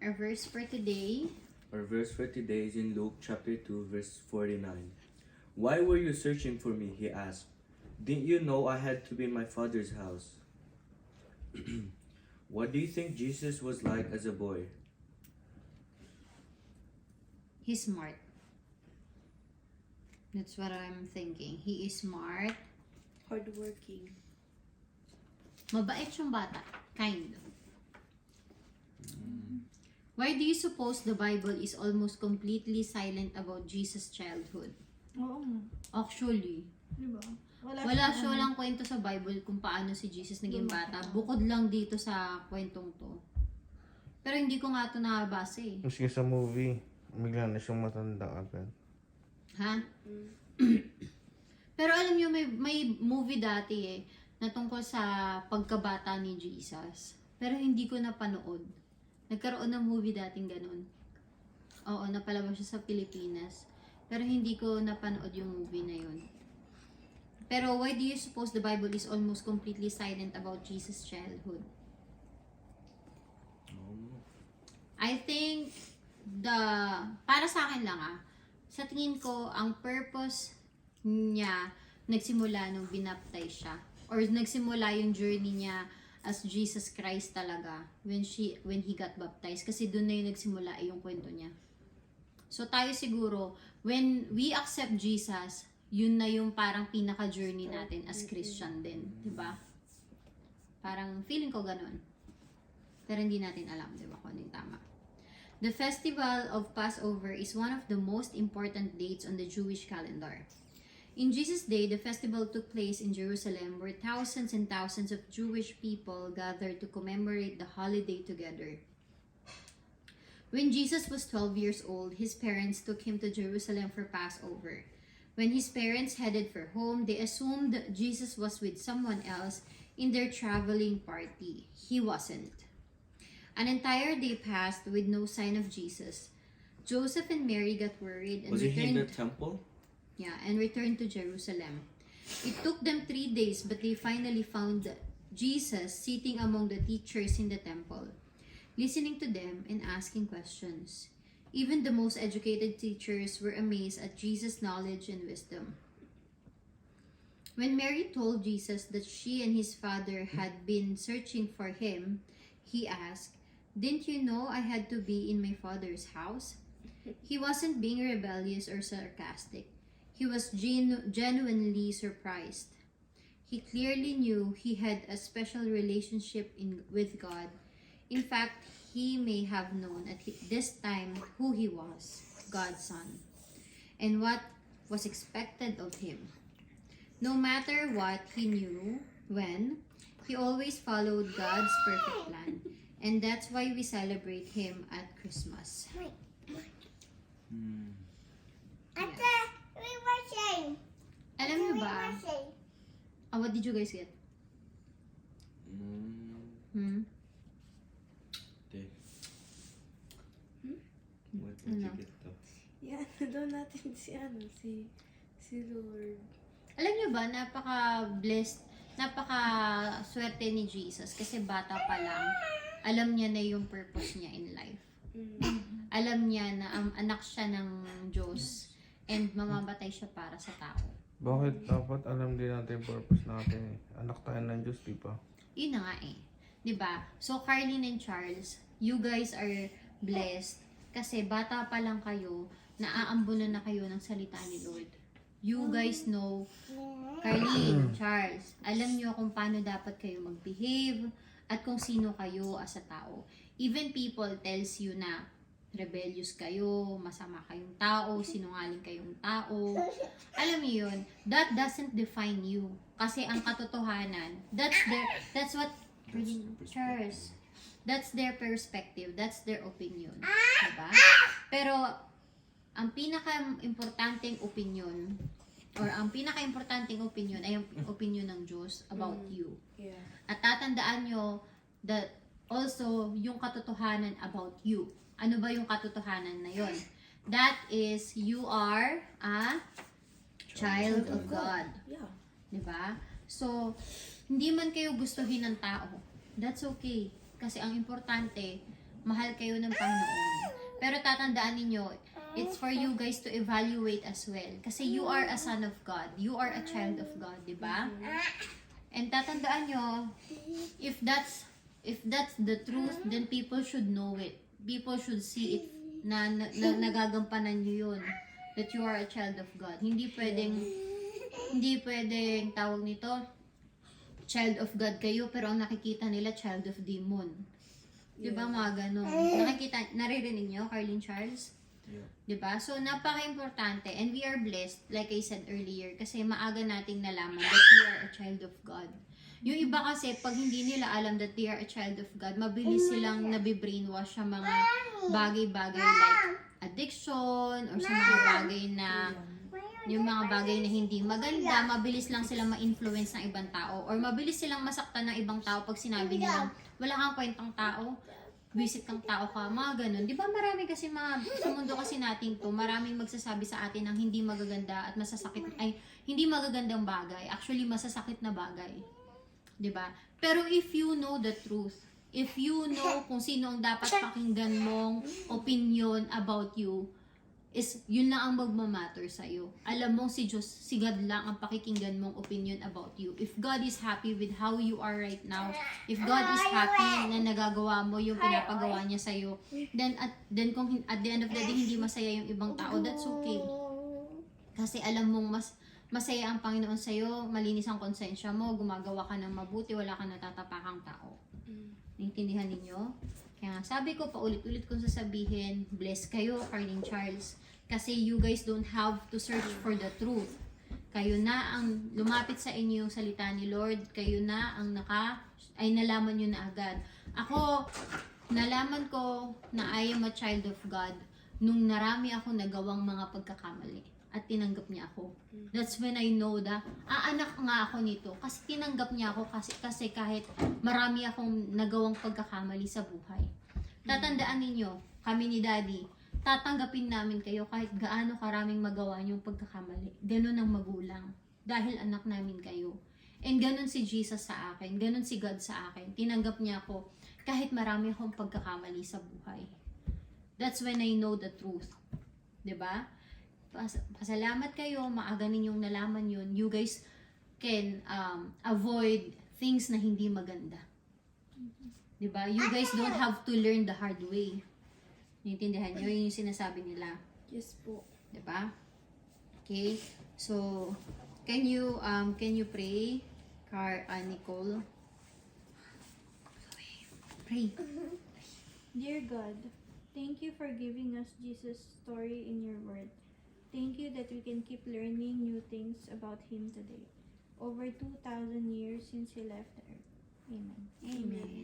Our verse for today. Our verse for today is in Luke chapter 2, verse 49. Why were you searching for me? He asked. Didn't you know I had to be in my father's house? What do you think Jesus was like as a boy? He's smart. That's what I'm thinking. He is smart. Hardworking. Mabait siyang bata. Kind. Why do you suppose the Bible is almost completely silent about Jesus' childhood? Oo. Actually, Diba? wala siya walang kwento sa Bible kung paano si Jesus naging bata. Bukod lang dito sa kwentong to. Pero hindi ko nga ito nakabasa eh. Maski sa movie, bigla na siyang matanda agad. Ha? Pero alam niyo, may movie dati eh, na tungkol sa pagkabata ni Jesus. Pero hindi ko napanood. Nagkaroon ng movie dating ganun. Oo, napalabas siya sa Pilipinas. Pero hindi ko napanood yung movie na yun. Pero why do you suppose the Bible is almost completely silent about Jesus' childhood? I think para sa akin lang sa tingin ko, ang purpose niya nagsimula nung binaptize siya. Or nagsimula yung journey niya as Jesus Christ talaga when he got baptized. Kasi doon na yung nagsimula yung kwento niya. So tayo siguro, when we accept Jesus, yun na yung parang pinaka-journey natin as Christian din. Diba? Parang feeling ko ganun. Pero hindi natin alam, diba, kung ano yung tama. The festival of Passover is one of the most important dates on the Jewish calendar. In Jesus' day, the festival took place in Jerusalem where thousands and thousands of Jewish people gathered to commemorate the holiday together. When Jesus was 12 years old, his parents took him to Jerusalem for Passover. When his parents headed for home, they assumed Jesus was with someone else in their traveling party. He wasn't. An entire day passed with no sign of Jesus. Joseph and Mary got worried and Was he in returned. the temple? Yeah, and returned to Jerusalem. It took them 3 days, but they finally found Jesus sitting among the teachers in the temple, listening to them and asking questions. Even the most educated teachers were amazed at Jesus' knowledge and wisdom. When Mary told Jesus that she and his father had been searching for him, he asked, "Didn't you know I had to be in my father's house?" He wasn't being rebellious or sarcastic. He was genuinely surprised. He clearly knew he had a special relationship with God. In fact, he may have known at this time who he was, God's son, and what was expected of him. No matter what he knew, when, he always followed God's perfect plan. And that's why we celebrate him at Christmas. Alam niyo ba? What did you guys get? What did you get though? Yan, doon natin si Lord. Alam niyo ba, napaka-blessed, napaka-swerte ni Jesus kasi bata pa lang, alam niya na yung purpose niya in life. Alam niya na anak siya ng Diyos and mamamatay siya para sa tao. Bakit dapat alam din natin yung purpose natin eh? Anak tayo ng Diyos, di ba? Yun na nga eh. 'Di ba? So, Carlene and Charles, you guys are blessed kasi bata pa lang kayo, naaambunan na kayo ng salita ni Lord. You guys know, Carlene, Charles, alam niyo kung paano dapat kayo mag-behave at kung sino kayo as a tao. Even people tells you na rebellious kayo, masama kayong tao, sinungaling kayong tao. Alam niyo yun, that doesn't define you. Kasi ang katotohanan, that's what, Charles, that's their perspective, that's their opinion. Diba? Pero, ang pinaka-importanting opinion, or ang pinaka-importanting opinion ay ang opinion ng Diyos about you. Yeah. At tatandaan nyo that also yung katotohanan about you. Ano ba yung katotohanan na yon? That is, you are a child of God. Yeah. Diba? So, hindi man kayo gustuhin ng tao. That's okay. Kasi ang importante, mahal kayo ng Panginoon. Pero tatandaan ninyo, it's for you guys to evaluate as well. Kasi you are a son of God. You are a child of God, di ba? And tatandaan nyo, if that's the truth, then people should know it. People should see it na nagagampanan nyo yun. That you are a child of God. Hindi pwedeng tawag nito, child of God kayo, pero ang nakikita nila, child of demon. Diba mga ganun? Naririnig nyo, Carlin Charles? Yeah. Diba? So, napaka-importante. And we are blessed, like I said earlier, kasi maaga nating nalaman that we are a child of God. Yung iba kasi, pag hindi nila alam that they are a child of God, mabilis silang nabibrainwash sa mga bagay-bagay like addiction, or sa mga bagay na yung mga bagay na hindi maganda, mabilis lang silang ma-influence ng ibang tao, or mabilis silang masaktan ng ibang tao pag sinabi nilang, wala kang kwentang tao, visit kang tao ka, mga ganun. Di ba marami kasi sa mundo kasi natin to, maraming magsasabi sa atin ng hindi magaganda at masasakit, ay, hindi magagandang bagay, actually masasakit na bagay. Di ba? Pero if you know the truth, if you know kung sino ang dapat pakinggan mong opinion about you, is yun lang ang magmamatter sa'yo. Alam mo si Diyos, si God lang ang pakikinggan mong opinion about you. If God is happy with how you are right now, if God is happy na nagagawa mo yung pinapagawa niya sa'yo, then kung at the end of the day hindi masaya yung ibang tao, that's okay. Kasi alam mong masaya ang Panginoon sa'yo, malinis ang konsensya mo, gumagawa ka ng mabuti, wala kang natatapakang tao. Naintindihan ninyo? Kaya sabi ko, paulit-ulit kong sasabihin, bless kayo, Carlin Charles. Kasi you guys don't have to search for the truth. Kayo na ang lumapit sa inyo yung salita ni Lord. Kayo na ang nalaman nyo na agad. Ako, nalaman ko na I am a child of God nung narami ako nagawang mga pagkakamali. At tinanggap niya ako. That's when I know anak nga ako nito. Kasi tinanggap niya ako kasi kahit marami akong nagawang pagkakamali sa buhay. Tatandaan ninyo, kami ni Daddy, tatanggapin namin kayo kahit gaano karaming magawa niyong pagkakamali. Ganun ang magulang. Dahil anak namin kayo. And ganun si Jesus sa akin. Ganun si God sa akin. Tinanggap niya ako kahit marami akong pagkakamali sa buhay. That's when I know the truth. 'Di ba? Pasalamat kayo, maaga ninyong nalaman yun. You guys can avoid things na hindi maganda. Diba? You guys don't have to learn the hard way. Naintindihan nyo? Yun yung sinasabi nila. Yes po. Diba? Okay? So, can you pray, Nicole? Pray. Dear God, thank you for giving us Jesus' story in your word. Thank you that we can keep learning new things about Him today. Over 2,000 years since He left the earth. Amen. Amen.